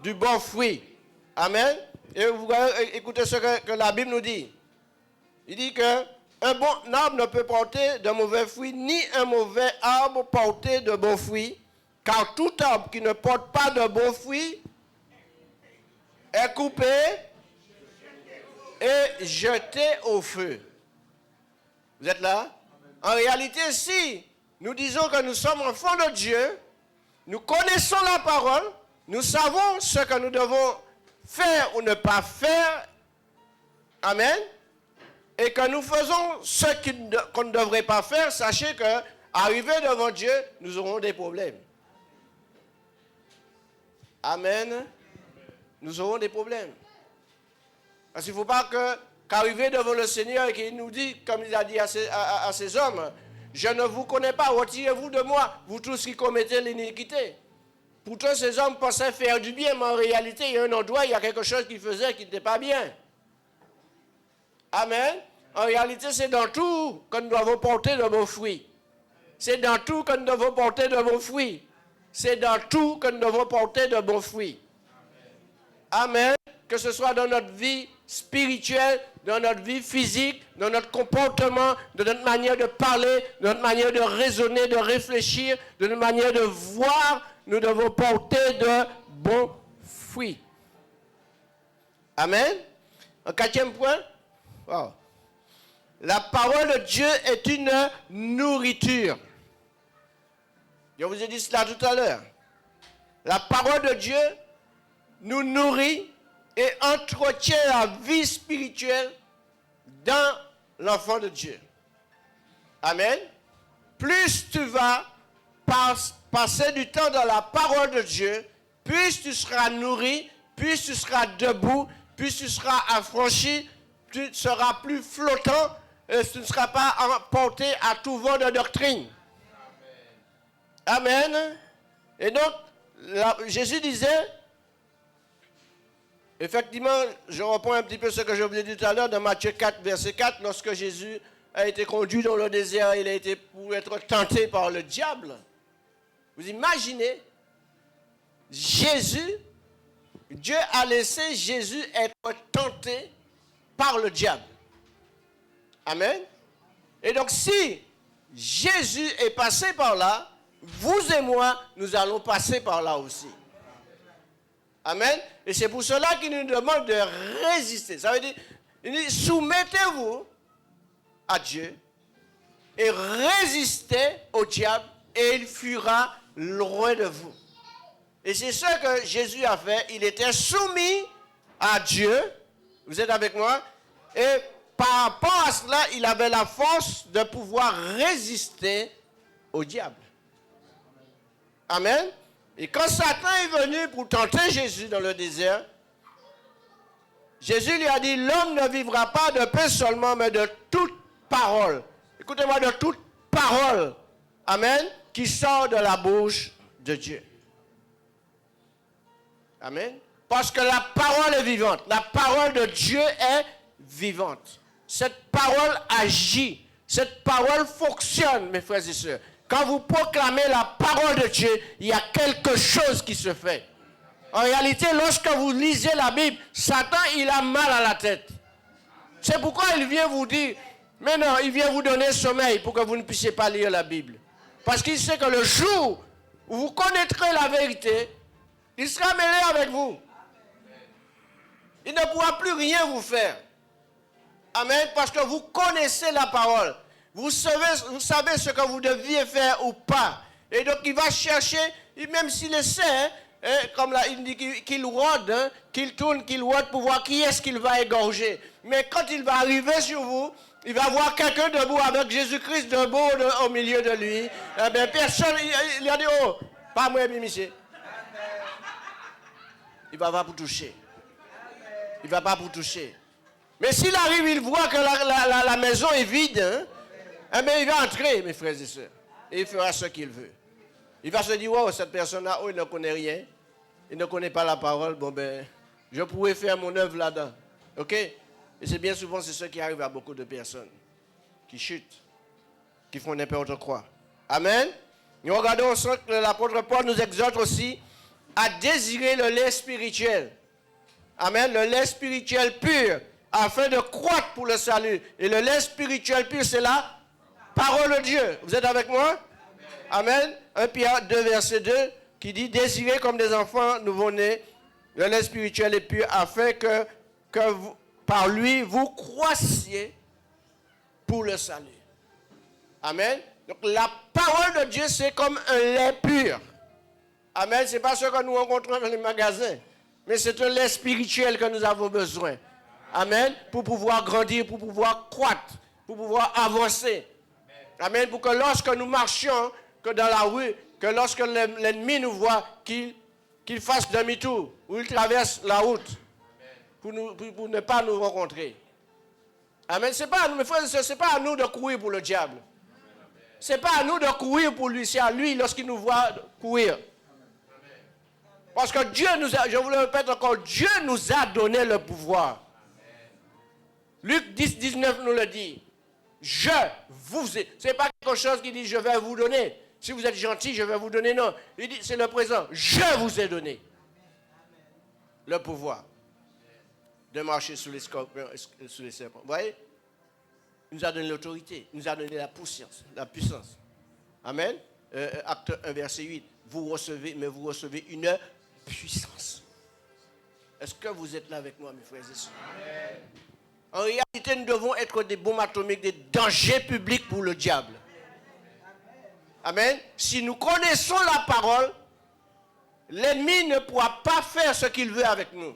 du bon fruit. Amen. Et vous écoutez ce que la Bible nous dit. Il dit que un bon arbre ne peut porter de mauvais fruits, ni un mauvais arbre porter de bons fruits. Car tout arbre qui ne porte pas de bons fruits est coupé et jeté au feu. Vous êtes là? En réalité, si nous disons que nous sommes enfants de Dieu, nous connaissons la parole, nous savons ce que nous devons faire ou ne pas faire, amen, et que nous faisons ce qu'on ne devrait pas faire, sachez que, arrivé devant Dieu, nous aurons des problèmes. Amen. Nous aurons des problèmes. Parce qu'il ne faut pas qu'arriver devant le Seigneur et qu'il nous dit, comme il a dit à ces hommes, je ne vous connais pas, retirez-vous de moi, vous tous qui commettez l'iniquité. Pourtant, ces hommes pensaient faire du bien, mais en réalité, il y a un endroit, il y a quelque chose qu'ils faisaient qui n'était pas bien. Amen. En réalité, c'est dans tout que nous devons porter de bons fruits. C'est dans tout que nous devons porter de bons fruits. C'est dans tout que nous devons porter de bons fruits. Amen. Que ce soit dans notre vie spirituelle, dans notre vie physique, dans notre comportement, dans notre manière de parler, dans notre manière de raisonner, de réfléchir, dans notre manière de voir, nous devons porter de bons fruits. Amen. Un quatrième point. Wow. La parole de Dieu est une nourriture. Je vous ai dit cela tout à l'heure. La parole de Dieu nous nourrit et entretient la vie spirituelle dans l'enfant de Dieu. Amen. Plus tu vas passer du temps dans la parole de Dieu, plus tu seras nourri, plus tu seras debout, plus tu seras affranchi, tu seras plus flottant, et tu ne seras pas emporté à tout vent de doctrine. Amen. Et donc, Jésus disait, effectivement, je reprends un petit peu ce que je vous ai dit tout à l'heure dans Matthieu 4, verset 4, lorsque Jésus a été conduit dans le désert, il a été pour être tenté par le diable. Vous imaginez, Dieu a laissé Jésus être tenté par le diable. Amen. Et donc si Jésus est passé par là, vous et moi, nous allons passer par là aussi. Amen. Et c'est pour cela qu'il nous demande de résister. Ça veut dire, il dit, soumettez-vous à Dieu et résistez au diable et il fuira loin de vous. Et c'est ce que Jésus a fait. Il était soumis à Dieu. Vous êtes avec moi? Et par rapport à cela, il avait la force de pouvoir résister au diable. Amen. Et quand Satan est venu pour tenter Jésus dans le désert, Jésus lui a dit, l'homme ne vivra pas de pain seulement, mais de toute parole. Écoutez-moi, de toute parole. Amen. Qui sort de la bouche de Dieu. Amen. Parce que la parole est vivante. La parole de Dieu est vivante. Cette parole agit. Cette parole fonctionne, mes frères et sœurs. Quand vous proclamez la parole de Dieu, il y a quelque chose qui se fait. En réalité, lorsque vous lisez la Bible, Satan, il a mal à la tête. C'est pourquoi il vient vous dire, mais non, il vient vous donner sommeil pour que vous ne puissiez pas lire la Bible. Parce qu'il sait que le jour où vous connaîtrez la vérité, il sera mêlé avec vous. Il ne pourra plus rien vous faire. Amen. Parce que vous connaissez la parole. Vous savez ce que vous deviez faire ou pas. Et donc il va chercher, même s'il le sait, comme là il dit qu'il rôde, qu'il tourne, qu'il rôde pour voir qui est-ce qu'il va égorger. Mais quand il va arriver sur vous, il va voir quelqu'un debout avec Jésus-Christ debout au milieu de lui. Eh bien, personne, il a dit, oh, pas moi, monsieur. Il ne va pas vous toucher. Il ne va pas vous toucher. Mais s'il arrive, il voit que la maison est vide, hein, eh bien, il va entrer, mes frères et sœurs. Et il fera ce qu'il veut. Il va se dire, wow, cette personne-là, oh, il ne connaît rien. Il ne connaît pas la parole. Bon, ben, je pourrais faire mon œuvre là-dedans. OK? Et c'est bien souvent, c'est ce qui arrive à beaucoup de personnes. Qui chutent. Qui font n'importe quoi. Amen? Nous regardons ensemble que l'apôtre Paul nous exhorte aussi à désirer le lait spirituel. Amen? Le lait spirituel pur, afin de croître pour le salut. Et le lait spirituel pur, c'est la parole de Dieu. Vous êtes avec moi? Amen. 1 Pierre 2, verset 2, qui dit, désirez comme des enfants nouveau-nés Le lait spirituel et pur afin que vous, par lui, vous croissiez pour le salut. Amen. Donc la parole de Dieu, c'est comme un lait pur. Amen. Ce n'est pas ce que nous rencontrons dans les magasins. Mais c'est un lait spirituel que nous avons besoin. Amen. Pour pouvoir grandir, pour pouvoir croître, pour pouvoir avancer. Amen. Pour que lorsque nous marchions, que dans la rue, que lorsque l'ennemi nous voit, qu'il fasse demi-tour, ou il traverse la route, pour ne pas nous rencontrer. Amen. C'est pas à nous, mes frères et sœurs, c'est pas à nous de courir pour le diable. C'est pas à nous de courir pour lui, c'est à lui lorsqu'il nous voit courir. Parce que Dieu nous a, je vous le répète encore, Dieu nous a donné le pouvoir. Luc 10, 19 nous le dit. Je vous ai. Ce n'est pas quelque chose qui dit je vais vous donner. Si vous êtes gentil, je vais vous donner. Non. Il dit c'est le présent. Je vous ai donné le pouvoir de marcher sous les scorpions, sous les serpents. Vous voyez? Il nous a donné l'autorité. Il nous a donné la puissance. Amen. Acte 1, verset 8. Vous recevez une puissance. Est-ce que vous êtes là avec moi, mes frères et sœurs? Amen. En réalité, nous devons être des bombes atomiques, des dangers publics pour le diable. Amen. Si nous connaissons la parole, l'ennemi ne pourra pas faire ce qu'il veut avec nous.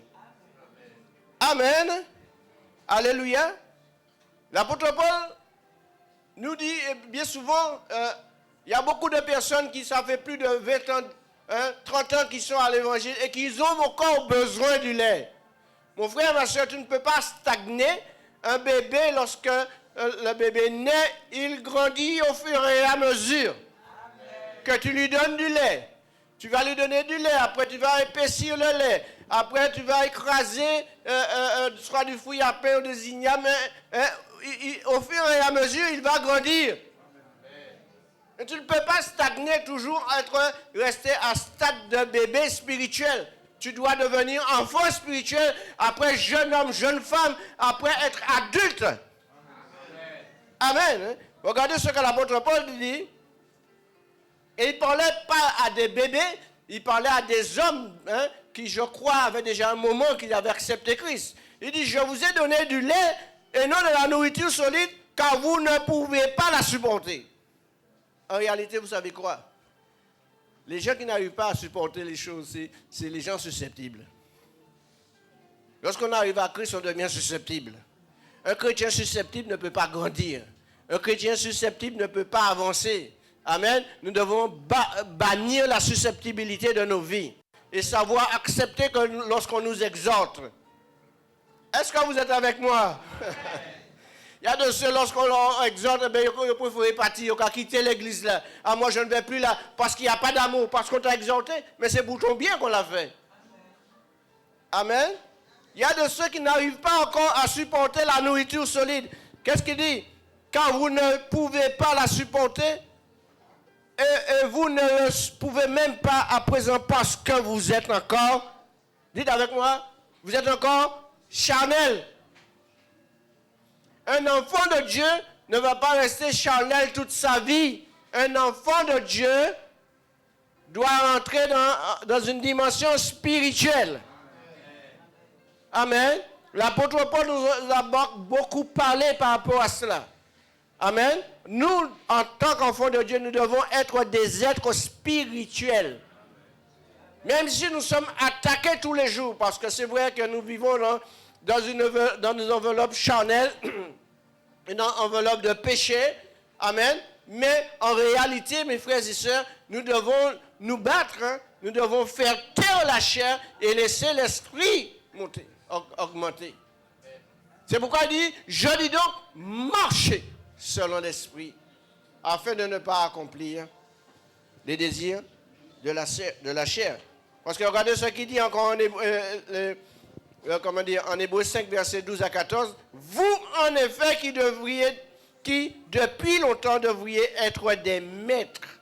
Amen. Alléluia. L'apôtre Paul nous dit bien souvent, il y a beaucoup de personnes qui, ça fait plus de 20 ans, 30 ans qui sont à l'évangile et qui ont encore besoin du lait. Mon frère, ma soeur, tu ne peux pas stagner. Un bébé, lorsque le bébé naît, il grandit au fur et à mesure que tu lui donnes du lait. Tu vas lui donner du lait, après tu vas épaissir le lait, après tu vas écraser soit du fruit à pain ou des ignames. Au fur et à mesure, il va grandir. Et tu ne peux pas stagner, toujours rester à stade de bébé spirituel. Tu dois devenir enfant spirituel, après jeune homme, jeune femme, après être adulte. Amen. Amen. Regardez ce que l'apôtre Paul dit. Et il ne parlait pas à des bébés, il parlait à des hommes qui, je crois, avaient déjà un moment qu'ils avaient accepté Christ. Il dit, je vous ai donné du lait et non de la nourriture solide, car vous ne pouvez pas la supporter. En réalité, vous savez quoi? Les gens qui n'arrivent pas à supporter les choses, c'est les gens susceptibles. Lorsqu'on arrive à Christ, on devient susceptible. Un chrétien susceptible ne peut pas grandir. Un chrétien susceptible ne peut pas avancer. Amen. Nous devons bannir la susceptibilité de nos vies et savoir accepter que lorsqu'on nous exhorte. Est-ce que vous êtes avec moi? Il y a de ceux, lorsqu'on leur exhorte, ils préfèrent partir, ils ont quitté l'église là. Ah, moi je ne vais plus là parce qu'il n'y a pas d'amour, parce qu'on t'a exhorté, mais c'est pour ton bien qu'on l'a fait. Amen. Il y a de ceux qui n'arrivent pas encore à supporter la nourriture solide. Qu'est-ce qu'il dit? Quand vous ne pouvez pas la supporter, et vous ne le pouvez même pas à présent parce que vous êtes encore, dites avec moi, vous êtes encore charnel. Un enfant de Dieu ne va pas rester charnel toute sa vie. Un enfant de Dieu doit entrer dans une dimension spirituelle. Amen. L'apôtre Paul nous a beaucoup parlé par rapport à cela. Amen. Nous, en tant qu'enfants de Dieu, nous devons être des êtres spirituels. Même si nous sommes attaqués tous les jours, parce que c'est vrai que nous vivons dans une enveloppe charnelle, une enveloppe de péché. Amen. Mais en réalité, mes frères et sœurs, nous devons nous battre, nous devons faire taire la chair et laisser l'esprit augmenter. C'est pourquoi il dit, je dis donc, marchez selon l'esprit, afin de ne pas accomplir les désirs de la chair. Parce que regardez ce qu'il dit encore en Hébreux 5, verset 12 à 14. Vous, en effet, qui depuis longtemps devriez être des maîtres.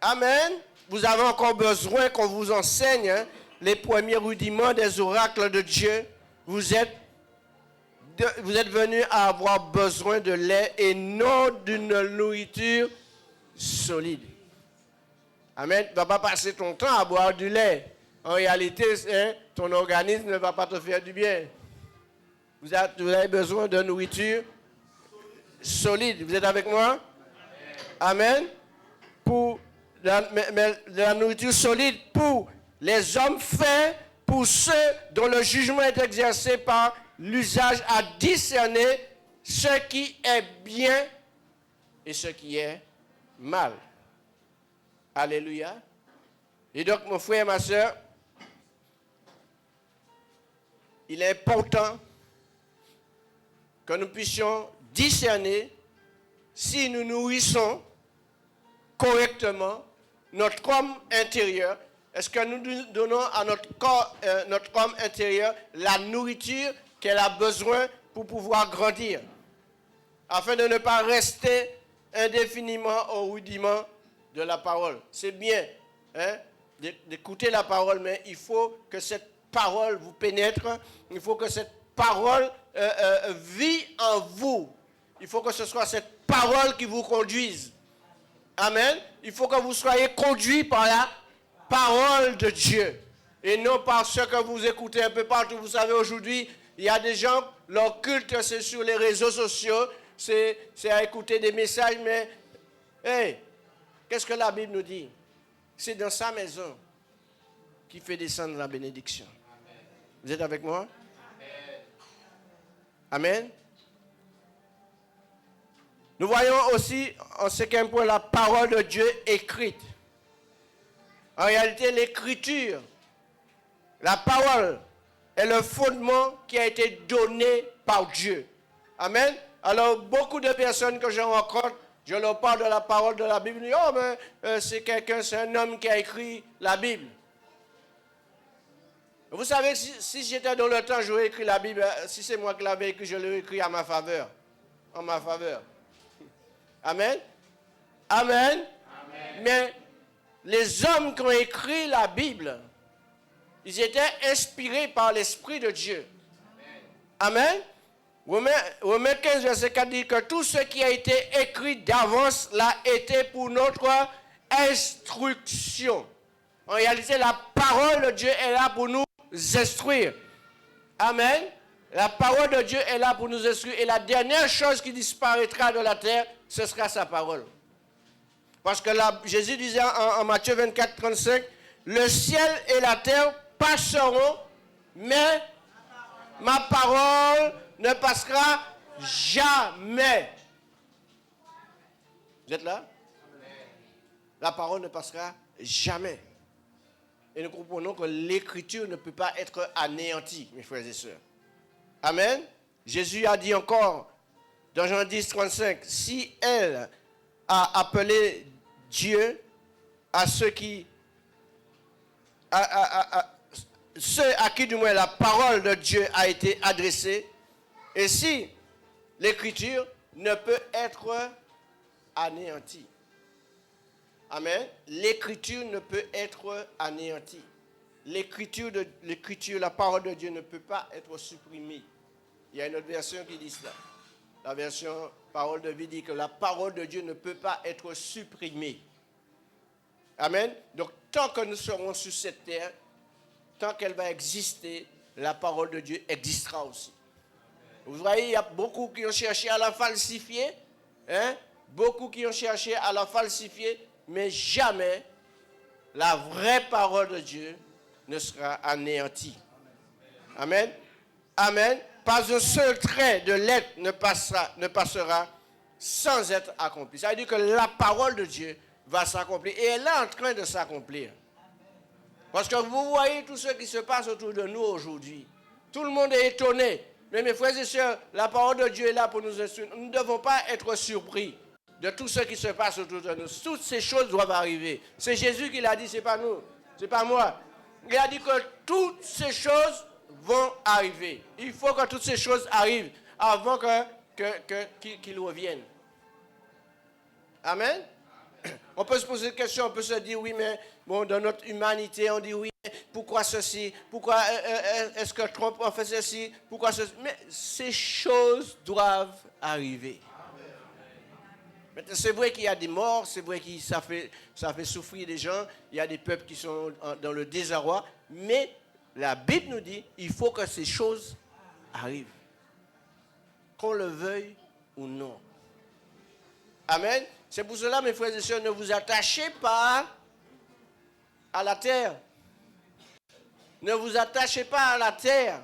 Amen. Vous avez encore besoin qu'on vous enseigne les premiers rudiments des oracles de Dieu. Vous êtes venus à avoir besoin de lait et non d'une nourriture solide. Amen. Tu ne vas pas passer ton temps à boire du lait. en réalité, ton organisme ne va pas te faire du bien. Vous avez besoin de nourriture solide. Vous êtes avec moi? Amen. Pour la nourriture solide pour les hommes faits, pour ceux dont le jugement est exercé par l'usage à discerner ce qui est bien et ce qui est mal. Alléluia. Et donc, mon frère et ma soeur, il est important que nous puissions discerner si nous nourrissons correctement notre homme intérieur. Est-ce que nous donnons à notre corps, notre homme intérieur la nourriture qu'elle a besoin pour pouvoir grandir, afin de ne pas rester indéfiniment au rudiment de la parole. C'est bien d'écouter la parole, mais il faut que cette parole vous pénètre, il faut que cette parole vit en vous. Il faut que ce soit cette parole qui vous conduise. Amen. Il faut que vous soyez conduits par la parole de Dieu et non par ce que vous écoutez un peu partout. Vous savez, aujourd'hui, il y a des gens, leur culte, c'est sur les réseaux sociaux, c'est à écouter des messages, mais hey, qu'est-ce que la Bible nous dit? C'est dans sa maison qu'il fait descendre la bénédiction. Amen. Vous êtes avec moi? Amen. Amen. Nous voyons aussi, en cinquième point, la parole de Dieu écrite. En réalité, l'écriture, la parole, est le fondement qui a été donné par Dieu. Amen. Alors, beaucoup de personnes que je rencontre, je leur parle de la parole de la Bible, ils disent, oh, mais c'est un homme qui a écrit la Bible. Vous savez, si j'étais dans le temps, j'aurais écrit la Bible. Si c'est moi qui l'avais écrit, je l'aurais écrit à ma faveur. En ma faveur. Amen. Amen. Amen. Mais les hommes qui ont écrit la Bible, ils étaient inspirés par l'Esprit de Dieu. Amen. Romains 15, verset 4 dit que tout ce qui a été écrit d'avance l'a été pour notre instruction. En réalité, la parole de Dieu est là pour nous instruire. Amen. La parole de Dieu est là pour nous instruire. Et la dernière chose qui disparaîtra de la terre, ce sera sa parole. Parce que là, Jésus disait en Matthieu 24, 35, le ciel et la terre passeront, mais ma parole ne passera jamais. Vous êtes là? La parole ne passera jamais. Et nous comprenons que l'écriture ne peut pas être anéantie, mes frères et sœurs. Amen. Jésus a dit encore, dans Jean 10, 35, si elle a appelé Dieu à ceux à qui du moins la parole de Dieu a été adressée, et si l'écriture ne peut être anéantie. Amen. L'écriture ne peut être anéantie. L'écriture, la parole de Dieu ne peut pas être supprimée. Il y a une autre version qui dit cela. La version parole de vie dit que la parole de Dieu ne peut pas être supprimée. Amen. Donc, tant que nous serons sur cette terre, tant qu'elle va exister, la parole de Dieu existera aussi. Vous voyez, il y a beaucoup qui ont cherché à la falsifier. Beaucoup qui ont cherché à la falsifier, mais jamais la vraie parole de Dieu ne sera anéantie. Amen. Amen. Pas un seul trait de lettre ne passera sans être accompli. Ça veut dire que la parole de Dieu va s'accomplir. Et elle est en train de s'accomplir. Parce que vous voyez tout ce qui se passe autour de nous aujourd'hui. Tout le monde est étonné. Mais mes frères et sœurs, la parole de Dieu est là pour nous instruire. Nous ne devons pas être surpris de tout ce qui se passe autour de nous. Toutes ces choses doivent arriver. C'est Jésus qui l'a dit, ce n'est pas nous. Ce n'est pas moi. Il a dit que toutes ces choses vont arriver. Il faut que toutes ces choses arrivent avant qu'il revienne. Amen. On peut se poser des questions, on peut se dire, oui, mais bon, dans notre humanité, on dit, oui, pourquoi ceci? Pourquoi est-ce que Trump a fait ceci? Pourquoi ceci? Mais ces choses doivent arriver. C'est vrai qu'il y a des morts, c'est vrai que ça fait souffrir des gens, il y a des peuples qui sont dans le désarroi, Mais la Bible nous dit, il faut que ces choses arrivent. Qu'on le veuille ou non. Amen. C'est pour cela, mes frères et sœurs, ne vous attachez pas à la terre. Ne vous attachez pas à la terre.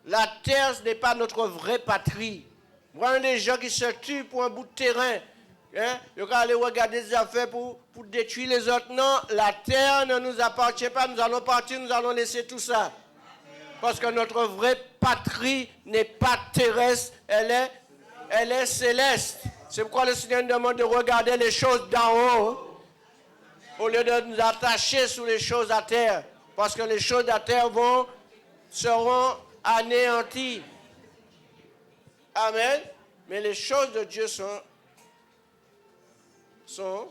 La terre, ce n'est pas notre vraie patrie. Voilà des gens qui se tuent pour un bout de terrain. Hein? Ils vont aller regarder des affaires pour détruire les autres. Non, la terre ne nous appartient pas. Nous allons partir, nous allons laisser tout ça. Parce que notre vraie patrie n'est pas terrestre, elle est céleste. C'est pourquoi le Seigneur nous demande de regarder les choses d'en haut, au lieu de nous attacher sur les choses à terre. Parce que les choses à terre seront anéanties. Amen. Mais les choses de Dieu sont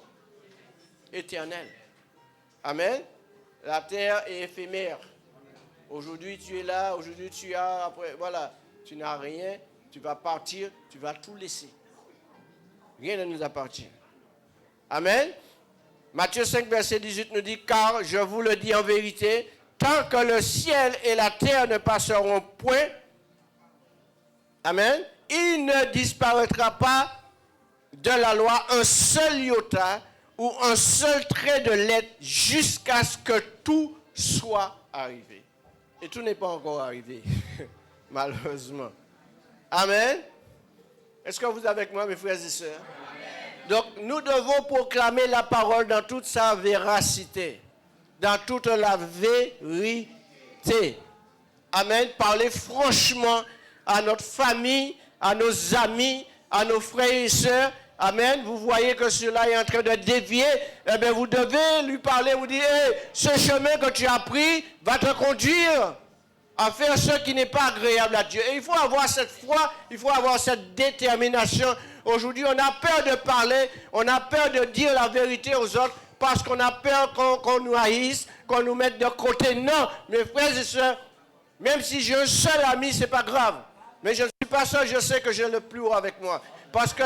éternelles. Amen. La terre est éphémère. Aujourd'hui, tu es là, aujourd'hui, tu as, après, voilà, tu n'as rien, tu vas partir, tu vas tout laisser. Rien ne nous appartient. Amen. Matthieu 5, verset 18 nous dit, car je vous le dis en vérité, tant que le ciel et la terre ne passeront point, amen, il ne disparaîtra pas de la loi un seul iota ou un seul trait de lettre jusqu'à ce que tout soit arrivé. Et tout n'est pas encore arrivé, malheureusement. Amen. Est-ce que vous êtes avec moi, mes frères et sœurs? Amen. Donc, nous devons proclamer la parole dans toute sa véracité, dans toute la vérité. Amen. Parler franchement à notre famille, à nos amis, à nos frères et sœurs. Amen. Vous voyez que cela est en train de dévier. Eh bien, vous devez lui parler, vous dire, hey, ce chemin que tu as pris va te conduire à faire ce qui n'est pas agréable à Dieu. Et il faut avoir cette foi, il faut avoir cette détermination. Aujourd'hui, on a peur de parler, on a peur de dire la vérité aux autres parce qu'on a peur qu'on nous haïsse, qu'on nous mette de côté. Non, mes frères et sœurs, même si j'ai un seul ami, ce n'est pas grave. Mais je ne suis pas seul, je sais que j'ai le plus haut avec moi. Parce que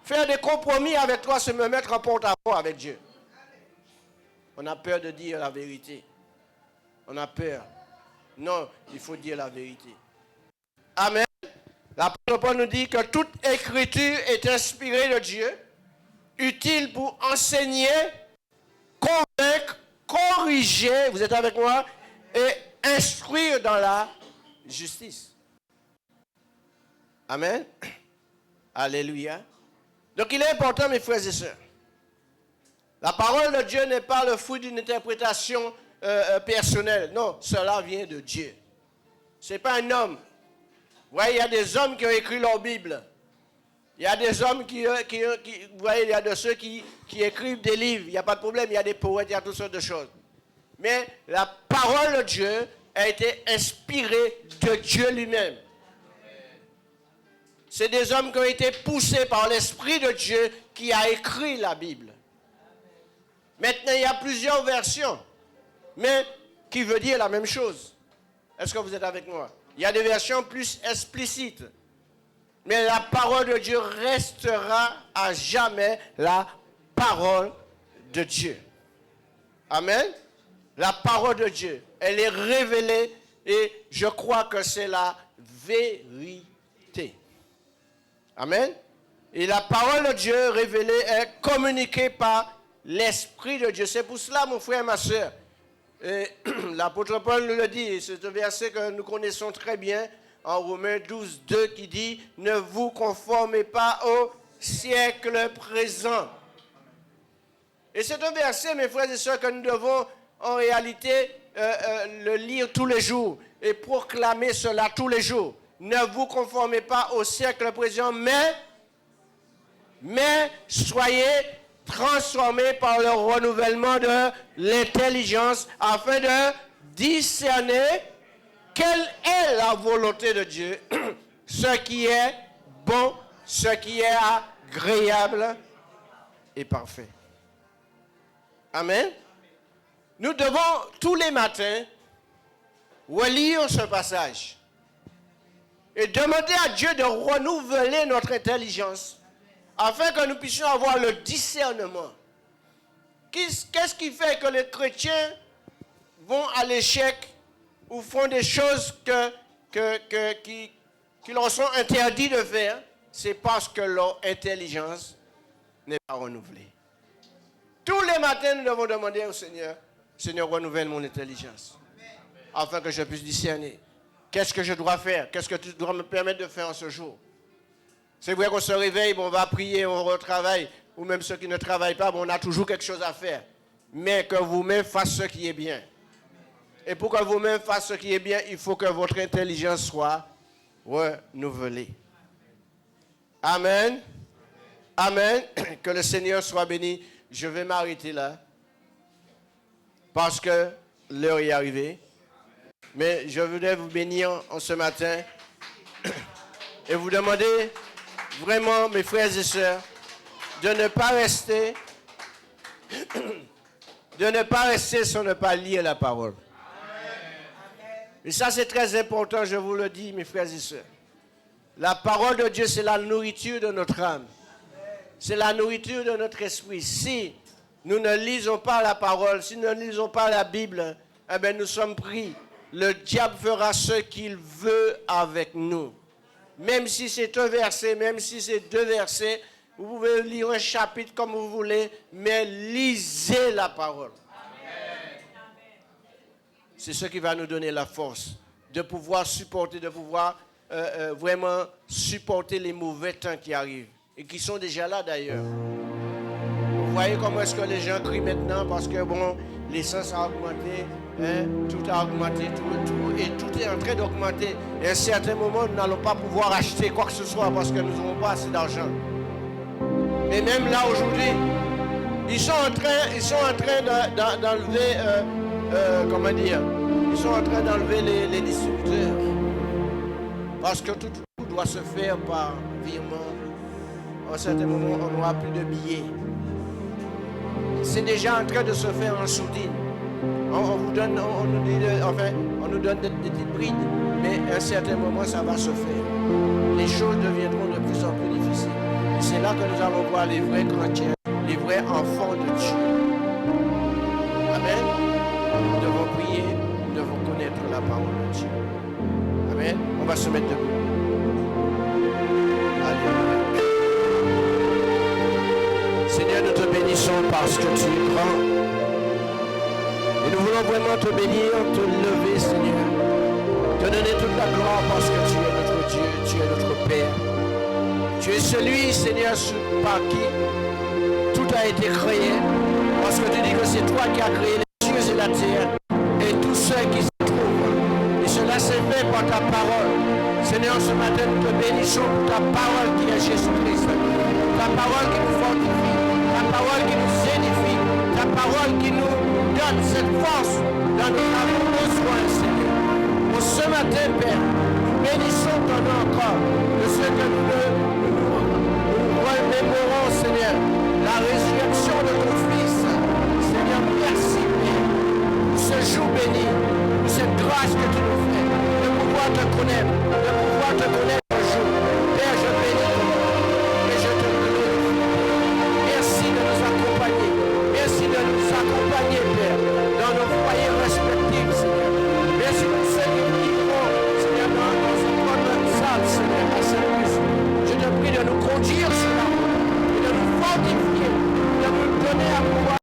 faire des compromis avec toi, c'est me mettre en porte-à-faux avec Dieu. On a peur de dire la vérité. On a peur. Non, il faut dire la vérité. Amen. L'apôtre Paul nous dit que toute écriture est inspirée de Dieu, utile pour enseigner, convaincre, corriger, vous êtes avec moi, et instruire dans la justice. Amen. Alléluia. Donc il est important, mes frères et sœurs. La parole de Dieu n'est pas le fruit d'une interprétation personnelle. Non, cela vient de Dieu. Ce n'est pas un homme. Vous voyez, il y a des hommes qui ont écrit leur Bible. Il y a des hommes vous voyez, il y a de ceux qui écrivent des livres. Il n'y a pas de problème, il y a des poètes, il y a toutes sortes de choses. Mais la parole de Dieu a été inspirée de Dieu lui-même. C'est des hommes qui ont été poussés par l'Esprit de Dieu qui a écrit la Bible. Maintenant, il y a plusieurs versions, mais qui veut dire la même chose. Est-ce que vous êtes avec moi? Il y a des versions plus explicites. Mais la parole de Dieu restera à jamais la parole de Dieu. Amen. La parole de Dieu, elle est révélée et je crois que c'est la vérité. Amen. Et la parole de Dieu révélée est communiquée par l'Esprit de Dieu. C'est pour cela, mon frère et ma soeur, l'apôtre Paul nous le dit, c'est un verset que nous connaissons très bien, en Romains 12, 2, qui dit « Ne vous conformez pas au siècle présent ». Et c'est un verset, mes frères et sœurs, que nous devons en réalité le lire tous les jours et proclamer cela tous les jours. Ne vous conformez pas au siècle présent, mais soyez transformés par le renouvellement de l'intelligence afin de discerner quelle est la volonté de Dieu, ce qui est bon, ce qui est agréable et parfait. Amen. Nous devons tous les matins relire ce passage et demander à Dieu de renouveler notre intelligence afin que nous puissions avoir le discernement. Qu'est-ce qui fait que les chrétiens vont à l'échec ou font des choses qui leur sont interdits de faire, c'est parce que leur intelligence n'est pas renouvelée. Tous les matins, nous devons demander au Seigneur, Seigneur, renouvelle mon intelligence, afin que je puisse discerner. Qu'est-ce que je dois faire? Qu'est-ce que tu dois me permettre de faire en ce jour? C'est vrai qu'on se réveille, on va prier, on retravaille, ou même ceux qui ne travaillent pas, on a toujours quelque chose à faire. Mais que vous-même fassiez ce qui est bien. Et pour que vous-même fassiez ce qui est bien, il faut que votre intelligence soit renouvelée. Amen. Amen. Que le Seigneur soit béni. Je vais m'arrêter là. Parce que l'heure est arrivée. Mais je voudrais vous bénir en ce matin. Et vous demander vraiment, mes frères et sœurs, de ne pas rester sans ne pas lire la parole. Et ça, c'est très important, je vous le dis, mes frères et sœurs. La parole de Dieu, c'est la nourriture de notre âme. C'est la nourriture de notre esprit. Si nous ne lisons pas la parole, si nous ne lisons pas la Bible, eh bien, nous sommes pris. Le diable fera ce qu'il veut avec nous. Même si c'est un verset, même si c'est deux versets, vous pouvez lire un chapitre comme vous voulez, mais lisez la parole. C'est ce qui va nous donner la force de pouvoir supporter, de pouvoir vraiment supporter les mauvais temps qui arrivent et qui sont déjà là d'ailleurs. Vous voyez comment est-ce que les gens crient maintenant parce que bon, l'essence a augmenté, hein, tout a augmenté, tout est en train d'augmenter. Et à un certain moment, nous n'allons pas pouvoir acheter quoi que ce soit parce que nous n'avons pas assez d'argent. Et même là aujourd'hui, ils sont en train d'enlever, comment dire, ils sont en train d'enlever les distributeurs. Parce que tout doit se faire par virement. À un certain moment, on n'aura plus de billets. C'est déjà en train de se faire en sourdine. On nous donne des petites brides, mais à un certain moment, ça va se faire. Les choses deviendront de plus en plus difficiles. Et c'est là que nous allons voir les vrais chrétiens, les vrais enfants de Dieu. Amen. Nous devons prier, nous devons connaître la parole de Dieu. Amen. On va se mettre debout. Alléluia. Seigneur, nous te bénissons parce que tu es grand. Et nous voulons vraiment te bénir, te lever, Seigneur. Te donner toute la gloire parce que tu es notre Dieu, tu es notre Père. Tu es celui, Seigneur, par qui tout a été créé. Parce que tu dis que c'est toi qui as créé les cieux et la terre et tous ceux qui se trouvent. Et cela s'est fait par ta parole. Seigneur, ce matin, nous te bénissons pour ta parole qui est Jésus-Christ. Ta parole qui nous fortifie, ta parole qui nous édifie, ta parole qui nous donne cette force dans nos besoins, Seigneur. Pour ce matin, Père, nous bénissons ton nom encore de ce que nous remémorons, Seigneur, la résurrection de ton Fils. Seigneur, merci, Père, pour ce jour béni, pour cette grâce que tu nous fais, de pouvoir te connaître un jour. Père, je bénis ton nom et je te glorifie. Merci de nous accompagner. Merci de nous accompagner, Père, dans nos foyers respectifs, Seigneur. Merci pour ceux qui vivront, Seigneur, dans notre salle, Seigneur, à service. Je te prie de nous conduire sur la route et de nous fortifier, de nous donner à pouvoir.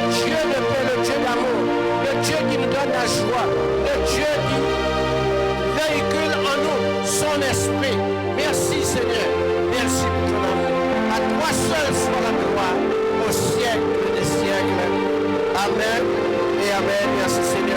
Dieu de paix, le Dieu d'amour, le Dieu qui nous donne la joie, le Dieu qui véhicule en nous son esprit. Merci Seigneur, merci pour ton amour. À toi seul soit la gloire au siècle des siècles. Amen et Amen. Merci Seigneur.